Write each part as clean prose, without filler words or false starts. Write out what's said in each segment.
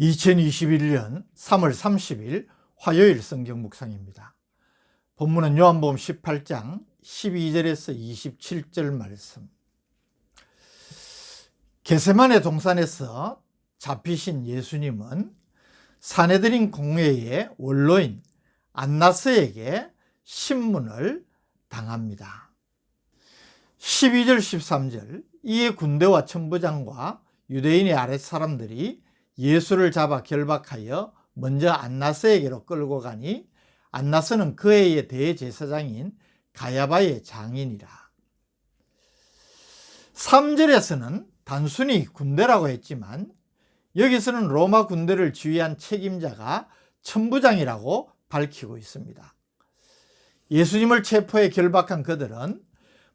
2021년 3월 30일 화요일 성경 묵상입니다. 본문은 요한복음 18장 12절에서 27절 말씀. 겟세마네 동산에서 잡히신 예수님은 사내들인 공회의 원로인 안나스에게 신문을 당합니다. 12절 13절, 이에 군대와 천부장과 유대인의 아랫사람들이 예수를 잡아 결박하여 먼저 안나스에게로 끌고 가니 안나스는 그 해의 대제사장인 가야바의 장인이라. 3절에서는 단순히 군대라고 했지만 여기서는 로마 군대를 지휘한 책임자가 천부장이라고 밝히고 있습니다. 예수님을 체포해 결박한 그들은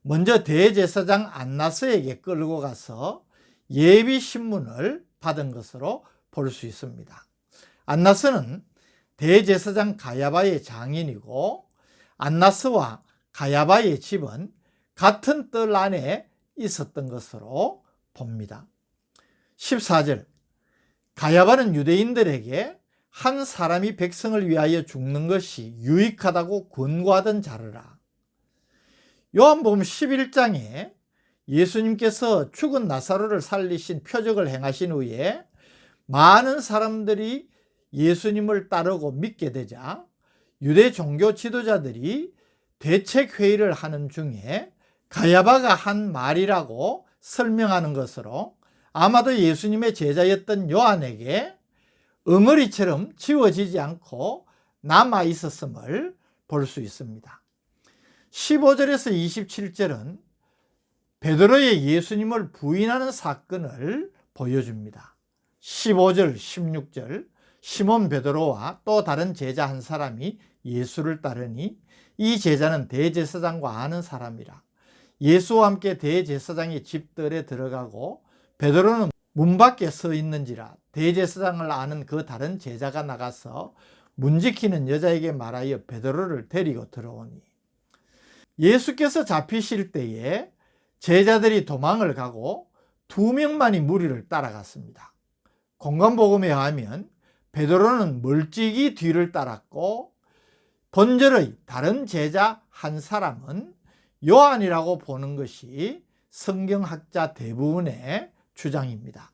먼저 대제사장 안나스에게 끌고 가서 예비 신문을 받은 것으로 볼 수 있습니다. 안나스는 대제사장 가야바의 장인이고 안나스와 가야바의 집은 같은 뜰 안에 있었던 것으로 봅니다. 14절, 가야바는 유대인들에게 한 사람이 백성을 위하여 죽는 것이 유익하다고 권고하던 자르라. 요한복음 11장에 예수님께서 죽은 나사로를 살리신 표적을 행하신 후에 많은 사람들이 예수님을 따르고 믿게 되자 유대 종교 지도자들이 대책회의를 하는 중에 가야바가 한 말이라고 설명하는 것으로 아마도 예수님의 제자였던 요한에게 엉어리처럼 지워지지 않고 남아 있었음을 볼 수 있습니다. 15절에서 27절은 베드로의 예수님을 부인하는 사건을 보여줍니다. 15절, 16절, 시몬 베드로와 또 다른 제자 한 사람이 예수를 따르니 이 제자는 대제사장과 아는 사람이라. 예수와 함께 대제사장의 집들에 들어가고 베드로는 문 밖에 서 있는지라. 대제사장을 아는 그 다른 제자가 나가서 문 지키는 여자에게 말하여 베드로를 데리고 들어오니, 예수께서 잡히실 때에 제자들이 도망을 가고 2명만이 무리를 따라갔습니다. 공간복음에 의하면 베드로는 멀찍이 뒤를 따랐고 본절의 다른 제자 한 사람은 요한이라고 보는 것이 성경학자 대부분의 주장입니다.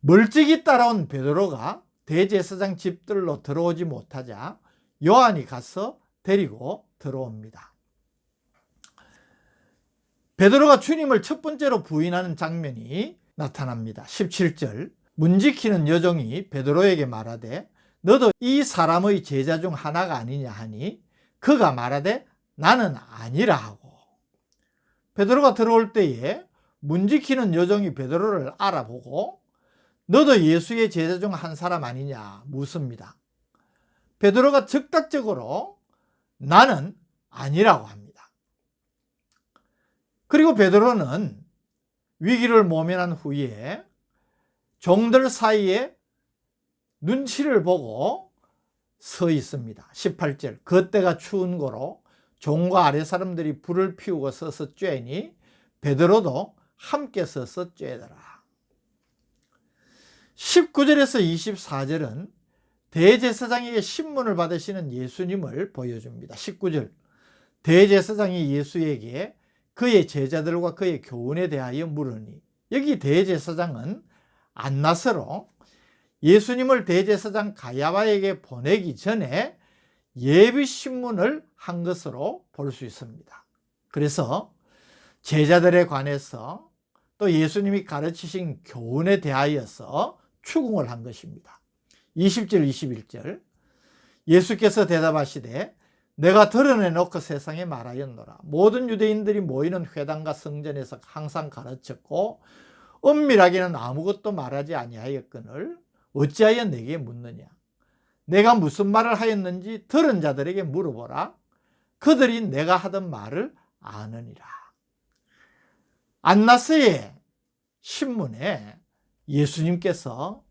멀찍이 따라온 베드로가 대제사장 집들로 들어오지 못하자 요한이 가서 데리고 들어옵니다. 베드로가 주님을 첫 번째로 부인하는 장면이 나타납니다. 17절, 문 지키는 여종이 베드로에게 말하되 너도 이 사람의 제자 중 하나가 아니냐 하니 그가 말하되 나는 아니라 하고, 베드로가 들어올 때에 문 지키는 여종이 베드로를 알아보고 너도 예수의 제자 중 한 사람 아니냐 묻습니다. 베드로가 즉각적으로 나는 아니라고 합니다. 그리고 베드로는 위기를 모면한 후에 종들 사이에 눈치를 보고 서 있습니다. 18절, 그때가 추운 고로 종과 아랫 사람들이 불을 피우고 서서 쬐니 베드로도 함께 서서 쬐더라. 19절에서 24절은 대제사장에게 신문을 받으시는 예수님을 보여줍니다. 19절, 대제사장이 예수에게 그의 제자들과 그의 교훈에 대하여 물으니, 여기 대제사장은 안나스로 예수님을 대제사장 가야바에게 보내기 전에 예비신문을 한 것으로 볼 수 있습니다. 그래서 제자들에 관해서 또 예수님이 가르치신 교훈에 대하여서 추궁을 한 것입니다. 20절, 21절, 예수께서 대답하시되 내가 드러내놓고 세상에 말하였노라. 모든 유대인들이 모이는 회당과 성전에서 항상 가르쳤고 엄밀하게는 아무것도 말하지 아니하였거늘 어찌하여 내게 묻느냐. 내가 무슨 말을 하였는지 들은 자들에게 물어보라. 그들이 내가 하던 말을 아느니라. 안나스의 신문에 예수님께서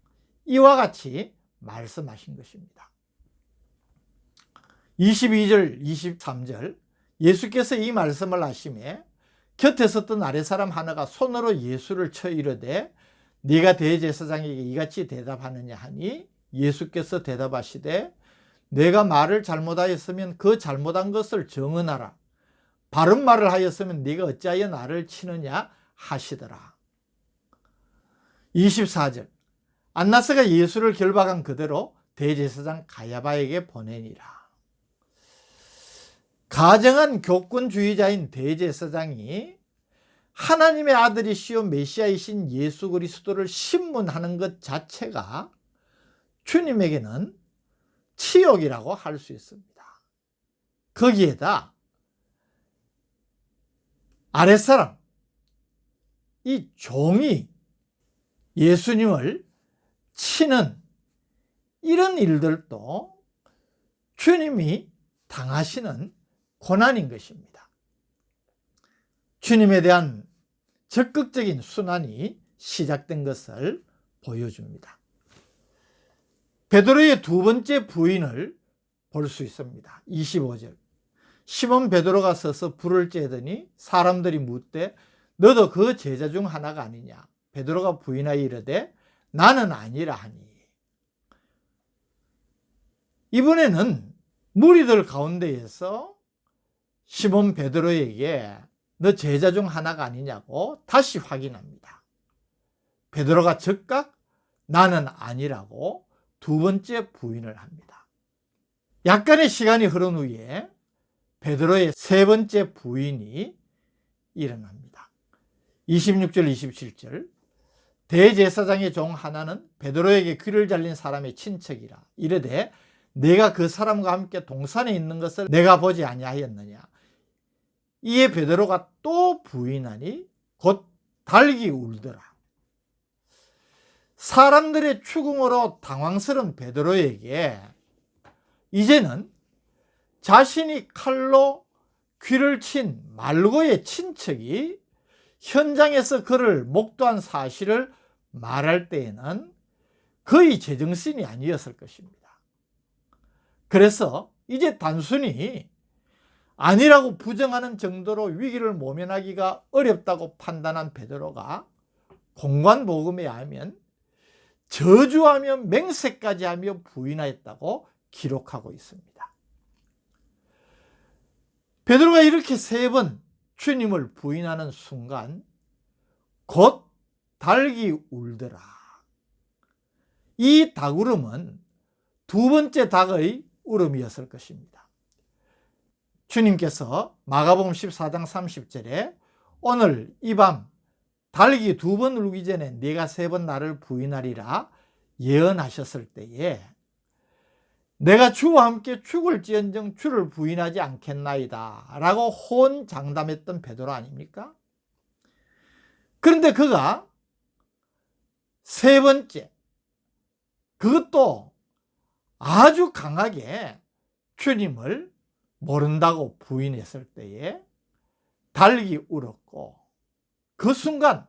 이와 같이 말씀하신 것입니다. 22절, 23절, 예수께서 이 말씀을 하시매 곁에 섰던 아랫사람 하나가 손으로 예수를 쳐 이르되 네가 대제사장에게 이같이 대답하느냐 하니 예수께서 대답하시되 내가 말을 잘못하였으면 그 잘못한 것을 정언하라. 바른 말을 하였으면 네가 어찌하여 나를 치느냐 하시더라. 24절 안나스가 예수를 결박한 그대로 대제사장 가야바에게 보내니라. 가정한 교권주의자인 대제사장이 하나님의 아들이시오 메시아이신 예수 그리스도를 신문하는 것 자체가 주님에게는 치욕이라고 할 수 있습니다. 거기에다 아랫사람, 이 종이 예수님을 치는 이런 일들도 주님이 당하시는 고난인 것입니다. 주님에 대한 적극적인 순환이 시작된 것을 보여줍니다. 베드로의 두 번째 부인을 볼 수 있습니다. 25절 시몬 베드로가 서서 불을 쬐더니 사람들이 묻되 너도 그 제자 중 하나가 아니냐. 베드로가 부인하여 이르되 나는 아니라 하니. 이번에는 무리들 가운데에서 시몬 베드로에게 너 제자 중 하나가 아니냐고 다시 확인합니다. 베드로가 즉각 나는 아니라고 두 번째 부인을 합니다. 약간의 시간이 흐른 후에 베드로의 세 번째 부인이 일어납니다. 26절 27절 대제사장의 종 하나는 베드로에게 귀를 잘린 사람의 친척이라 이르되 내가 그 사람과 함께 동산에 있는 것을 내가 보지 아니하였느냐. 이에 베드로가 또 부인하니 곧 달기 울더라. 사람들의 추궁으로 당황스러운 베드로에게 이제는 자신이 칼로 귀를 친 말고의 친척이 현장에서 그를 목도한 사실을 말할 때에는 거의 제정신이 아니었을 것입니다. 그래서 이제 단순히 아니라고 부정하는 정도로 위기를 모면하기가 어렵다고 판단한 베드로가 공관복음에 하면 저주하며 맹세까지 하며 부인하였다고 기록하고 있습니다. 베드로가 이렇게 세 번 주님을 부인하는 순간 곧 닭이 울더라. 이 닭울음은 두 번째 닭의 울음이었을 것입니다. 주님께서 마가복음 14장 30절에 오늘 이 밤 닭이 두 번 울기 전에 네가 세 번 나를 부인하리라 예언하셨을 때에 내가 주와 함께 죽을지언정 주를 부인하지 않겠나이다 라고 호언장담했던 베드로 아닙니까? 그런데 그가 세 번째, 그것도 아주 강하게 주님을 모른다고 부인했을 때에 닭이 울었고 그 순간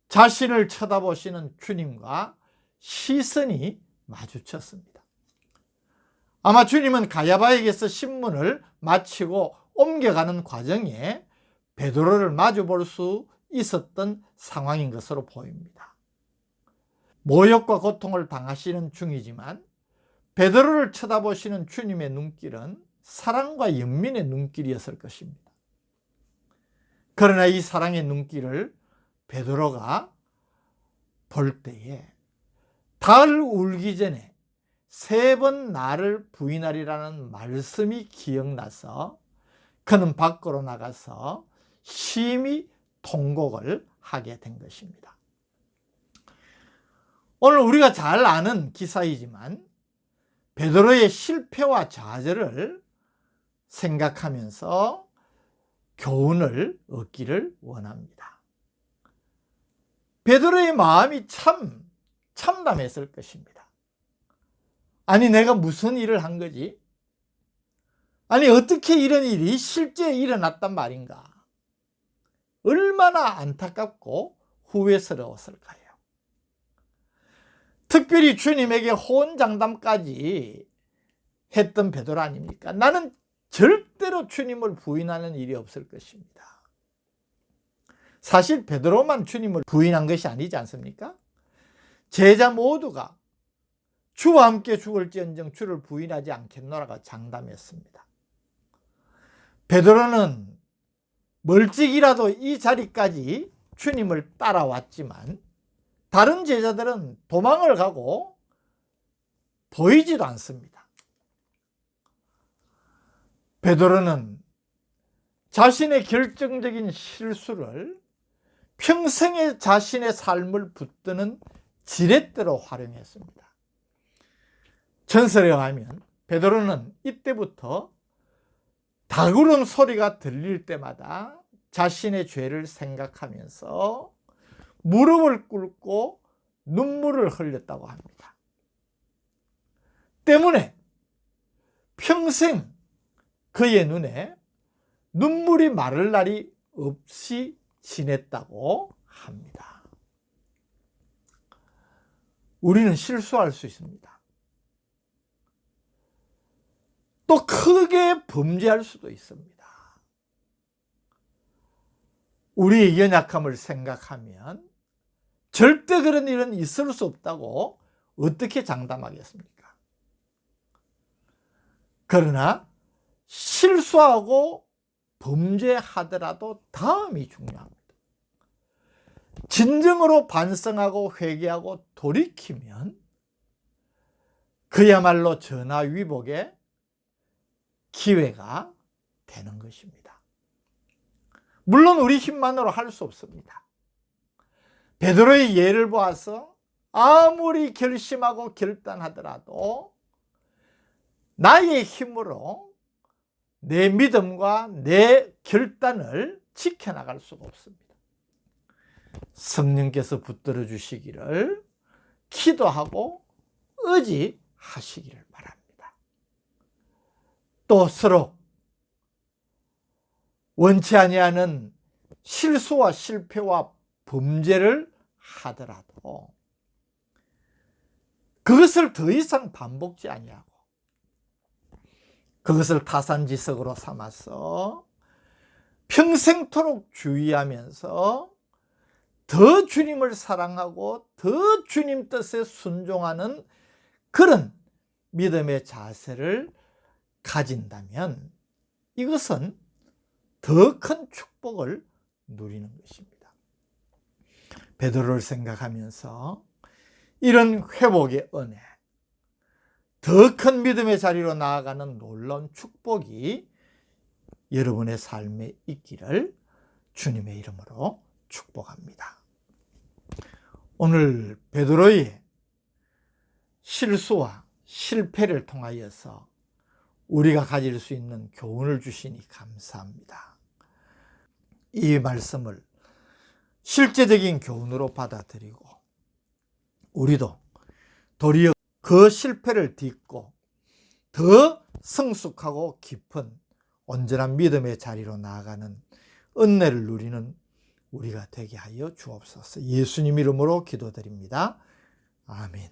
자신을 쳐다보시는 주님과 시선이 마주쳤습니다. 아마 주님은 가야바에게서 신문을 마치고 옮겨가는 과정에 베드로를 마주볼 수 있었던 상황인 것으로 보입니다. 모욕과 고통을 당하시는 중이지만 베드로를 쳐다보시는 주님의 눈길은 사랑과 연민의 눈길이었을 것입니다. 그러나 이 사랑의 눈길을 베드로가 볼 때에 닭 울기 전에 세 번 나를 부인하리라는 말씀이 기억나서 그는 밖으로 나가서 심히 통곡을 하게 된 것입니다. 오늘 우리가 잘 아는 기사이지만 베드로의 실패와 좌절을 생각하면서 교훈을 얻기를 원합니다. 베드로의 마음이 참 참담했을 것입니다. 아니 내가 무슨 일을 한 거지? 아니 어떻게 이런 일이 실제 일어났단 말인가? 얼마나 안타깝고 후회스러웠을까요? 특별히 주님에게 호언장담까지 했던 베드로 아닙니까? 나는 절대로 주님을 부인하는 일이 없을 것입니다. 사실 베드로만 주님을 부인한 것이 아니지 않습니까? 제자 모두가 주와 함께 죽을지언정 주를 부인하지 않겠노라고 장담했습니다. 베드로는 멀찍이라도 이 자리까지 주님을 따라왔지만 다른 제자들은 도망을 가고 보이지도 않습니다. 베드로는 자신의 결정적인 실수를 평생의 자신의 삶을 붙드는 지렛대로 활용했습니다. 전설에 의하면 베드로는 이때부터 다구름 소리가 들릴 때마다 자신의 죄를 생각하면서 무릎을 꿇고 눈물을 흘렸다고 합니다. 때문에 평생 그의 눈에 눈물이 마를 날이 없이 지냈다고 합니다. 우리는 실수할 수 있습니다. 또 크게 범죄할 수도 있습니다. 우리의 연약함을 생각하면 절대 그런 일은 있을 수 없다고 어떻게 장담하겠습니까? 그러나 실수하고 범죄하더라도 다음이 중요합니다. 진정으로 반성하고 회개하고 돌이키면 그야말로 전화위복의 기회가 되는 것입니다. 물론 우리 힘만으로 할 수 없습니다. 베드로의 예를 보아서 아무리 결심하고 결단하더라도 나의 힘으로 내 믿음과 내 결단을 지켜나갈 수가 없습니다. 성령께서 붙들어 주시기를 기도하고 의지하시기를 바랍니다. 또 서로 원치 아니하는 실수와 실패와 범죄를 하더라도 그것을 더 이상 반복지 아니하고 그것을 타산지석으로 삼아서 평생토록 주의하면서 더 주님을 사랑하고 더 주님 뜻에 순종하는 그런 믿음의 자세를 가진다면 이것은 더 큰 축복을 누리는 것입니다. 베드로를 생각하면서 이런 회복의 은혜, 더 큰 믿음의 자리로 나아가는 놀라운 축복이 여러분의 삶에 있기를 주님의 이름으로 축복합니다. 오늘 베드로의 실수와 실패를 통하여서 우리가 가질 수 있는 교훈을 주시니 감사합니다. 이 말씀을 실제적인 교훈으로 받아들이고 우리도 도리어 그 실패를 딛고 더 성숙하고 깊은 온전한 믿음의 자리로 나아가는 은혜를 누리는 우리가 되게 하여 주옵소서. 예수님 이름으로 기도드립니다. 아멘.